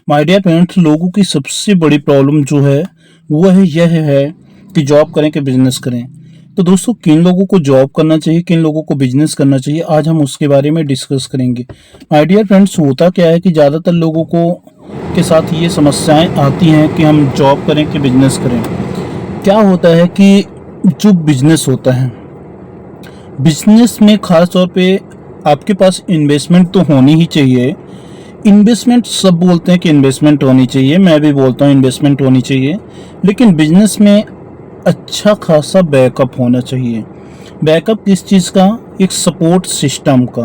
My dear friends, लोगों की सबसे बड़ी प्रॉब्लम जो है वो यह है कि जॉब करें कि बिजनेस करें। तो दोस्तों, किन लोगों को जॉब करना चाहिए, किन लोगों को बिजनेस करना चाहिए, आज हम उसके बारे में डिस्कस करेंगे। माय डियर फ्रेंड्स, होता क्या है कि ज़्यादातर लोगों को के साथ ये समस्याएं आती हैं कि हम जॉब करें कि बिजनेस करें। क्या होता है कि जो बिजनेस होता है, बिजनेस में खास तौर पे आपके पास इन्वेस्टमेंट तो होनी ही चाहिए। इन्वेस्टमेंट सब बोलते हैं कि इन्वेस्टमेंट होनी चाहिए, मैं भी बोलता हूँ इन्वेस्टमेंट होनी चाहिए, लेकिन बिजनेस में अच्छा खासा बैकअप होना चाहिए। बैकअप किस चीज़ का? एक सपोर्ट सिस्टम का,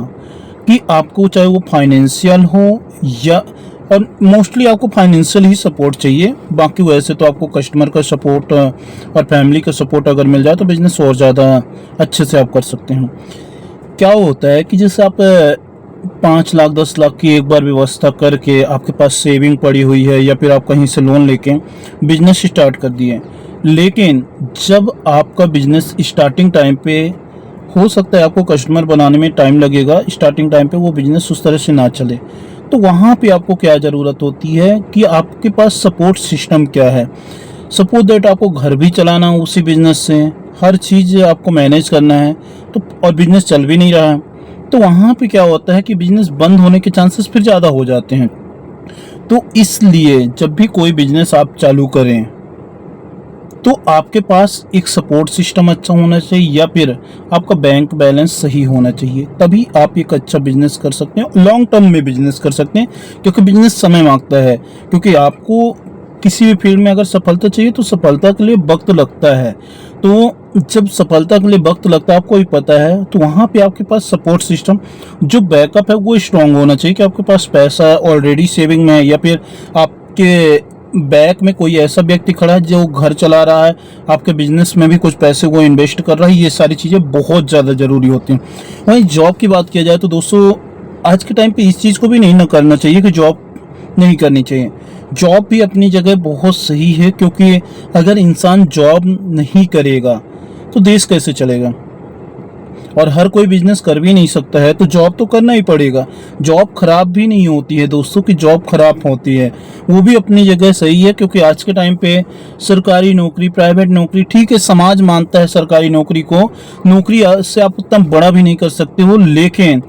कि आपको चाहे वो फाइनेंशियल हो या, और मोस्टली आपको फाइनेंशियल ही सपोर्ट चाहिए। बाकी वैसे तो आपको कस्टमर का सपोर्ट और फैमिली का सपोर्ट अगर मिल जाए तो बिजनेस और ज़्यादा अच्छे से आप कर सकते हैं। क्या होता है कि जैसे आप 5 लाख 10 लाख की एक बार व्यवस्था करके आपके पास सेविंग पड़ी हुई है, या फिर आप कहीं से लोन लेके बिजनेस स्टार्ट कर दिए, लेकिन जब आपका बिजनेस स्टार्टिंग टाइम पे, हो सकता है आपको कस्टमर बनाने में टाइम लगेगा, स्टार्टिंग टाइम पे वो बिजनेस उस तरह से ना चले, तो वहाँ पे आपको क्या ज़रूरत होती है कि आपके पास सपोर्ट सिस्टम क्या है। सपोज दैट आपको घर भी चलाना हो उसी बिजनेस से, हर चीज़ आपको मैनेज करना है, तो और बिजनेस चल भी नहीं रहा है, तो वहाँ पे क्या होता है कि बिजनेस बंद होने के चांसेस फिर ज़्यादा हो जाते हैं। तो इसलिए जब भी कोई बिजनेस आप चालू करें तो आपके पास एक सपोर्ट सिस्टम अच्छा होना चाहिए, या फिर आपका बैंक बैलेंस सही होना चाहिए, तभी आप एक अच्छा बिजनेस कर सकते हैं, लॉन्ग टर्म में बिजनेस कर सकते हैं। क्योंकि बिजनेस समय मांगता है, क्योंकि आपको किसी भी फील्ड में अगर सफलता चाहिए तो सफलता के लिए वक्त लगता है। तो जब सफलता के लिए वक्त लगता है, आपको भी पता है, तो वहाँ पे आपके पास सपोर्ट सिस्टम जो बैकअप है वो स्ट्रांग होना चाहिए, कि आपके पास पैसा ऑलरेडी सेविंग में है, या फिर आपके बैक में कोई ऐसा व्यक्ति खड़ा है जो घर चला रहा है, आपके बिजनेस में भी कुछ पैसे वो इन्वेस्ट कर रहा है। ये सारी चीज़ें बहुत ज़्यादा ज़रूरी होती हैं। वहीं जॉब की बात किया जाए तो दोस्तों, आज के टाइम पे इस चीज़ को भी नहीं ना करना चाहिए कि जॉब नहीं करनी चाहिए। जॉब भी अपनी जगह बहुत सही है, क्योंकि अगर इंसान जॉब नहीं करेगा तो देश कैसे चलेगा, और हर कोई बिजनेस कर भी नहीं सकता है, तो जॉब तो करना ही पड़ेगा। जॉब खराब भी नहीं होती है दोस्तों, कि जॉब खराब होती है, वो भी अपनी जगह सही है। क्योंकि आज के टाइम पे सरकारी नौकरी, प्राइवेट नौकरी, ठीक है, समाज मानता है सरकारी नौकरी को, नौकरी से आप उतना बड़ा भी नहीं कर सकते हो, लेकिन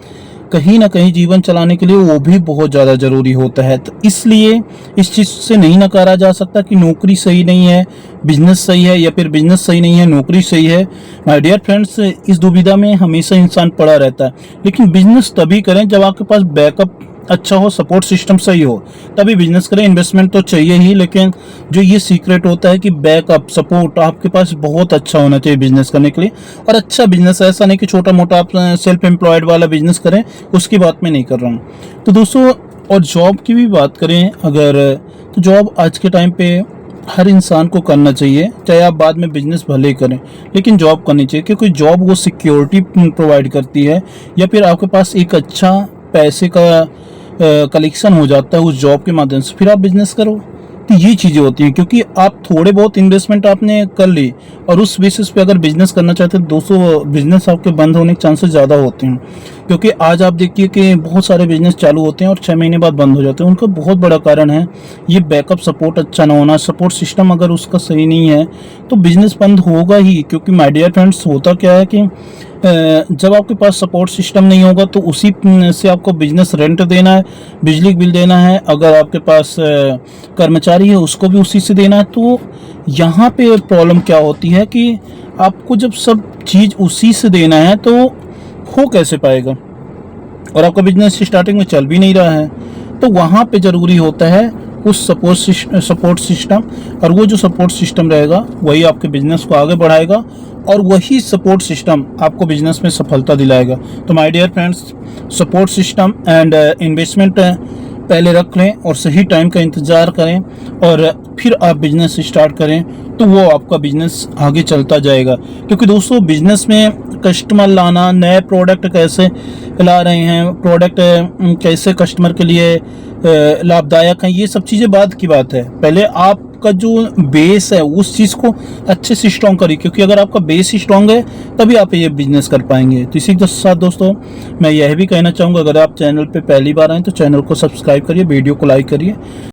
कहीं ना कहीं जीवन चलाने के लिए वो भी बहुत ज़्यादा ज़रूरी होता है। तो इसलिए इस चीज़ से नहीं नकारा जा सकता कि नौकरी सही नहीं है, बिजनेस सही है, या फिर बिजनेस सही नहीं है, नौकरी सही है। माय डियर फ्रेंड्स, इस दुविधा में हमेशा इंसान पड़ा रहता है। लेकिन बिजनेस तभी करें जब आपके पास बैकअप अच्छा हो, सपोर्ट सिस्टम सही हो, तभी बिजनेस करें। इन्वेस्टमेंट तो चाहिए ही, लेकिन जो ये सीक्रेट होता है कि बैकअप सपोर्ट आपके पास बहुत अच्छा होना चाहिए बिजनेस करने के लिए। और अच्छा बिजनेस, ऐसा नहीं कि छोटा मोटा आप सेल्फ एम्प्लॉयड वाला बिजनेस करें, उसकी बात मैं नहीं कर रहा हूँ। तो दोस्तों, और जॉब की भी बात करें अगर, तो जॉब आज के टाइम पे हर इंसान को करना चाहिए, चाहे आप बाद में बिजनेस भले ही करें, लेकिन जॉब करनी चाहिए। क्योंकि जॉब वो सिक्योरिटी प्रोवाइड करती है, या फिर आपके पास एक अच्छा पैसे का कलेक्शन हो जाता है उस जॉब के माध्यम से, फिर आप बिजनेस करो। तो ये चीज़ें होती हैं, क्योंकि आप थोड़े बहुत इन्वेस्टमेंट आपने कर ली, और उस बेसिस पे अगर बिजनेस करना चाहते हैं दोस्तों, बिजनेस आपके बंद होने के चांसेस ज़्यादा होते हैं। क्योंकि आज आप देखिए कि बहुत सारे बिजनेस चालू होते हैं और 6 महीने बाद बंद हो जाते हैं। उनका बहुत बड़ा कारण है ये बैकअप सपोर्ट अच्छा ना होना। सपोर्ट सिस्टम अगर उसका सही नहीं है तो बिजनेस बंद होगा ही। क्योंकि माय डियर फ्रेंड्स, होता क्या है कि जब आपके पास सपोर्ट सिस्टम नहीं होगा तो उसी से आपको बिजनेस रेंट देना है, बिजली बिल देना है, अगर आपके पास कर्मचारी है उसको भी उसी से देना है। तो यहाँ पे प्रॉब्लम क्या होती है कि आपको जब सब चीज़ उसी से देना है तो हो कैसे पाएगा, और आपका बिजनेस स्टार्टिंग में चल भी नहीं रहा है। तो वहाँ पे ज़रूरी होता है उस सपोर्ट सिस्टम, और वो जो सपोर्ट सिस्टम रहेगा वही आपके बिजनेस को आगे बढ़ाएगा, और वही सपोर्ट सिस्टम आपको बिजनेस में सफलता दिलाएगा। तो my dear friends, support system and investment पहले रख लें, और सही टाइम का इंतज़ार करें, और फिर आप बिजनेस स्टार्ट करें, तो वो आपका बिजनेस आगे चलता जाएगा। क्योंकि दोस्तों, बिजनेस में कस्टमर लाना, नए प्रोडक्ट कैसे ला रहे हैं, प्रोडक्ट कैसे कस्टमर के लिए लाभदायक हैं, ये सब चीज़ें बाद की बात है। पहले आपका जो बेस है उस चीज़ को अच्छे से स्ट्रॉन्ग करिए, क्योंकि अगर आपका बेस ही स्ट्रॉन्ग है तभी आप ये बिजनेस कर पाएंगे। तो इसी के साथ दोस्तों, मैं यह भी कहना चाहूँगा, अगर आप चैनल पे पहली बार आएँ तो चैनल को सब्सक्राइब करिए, वीडियो को लाइक करिए।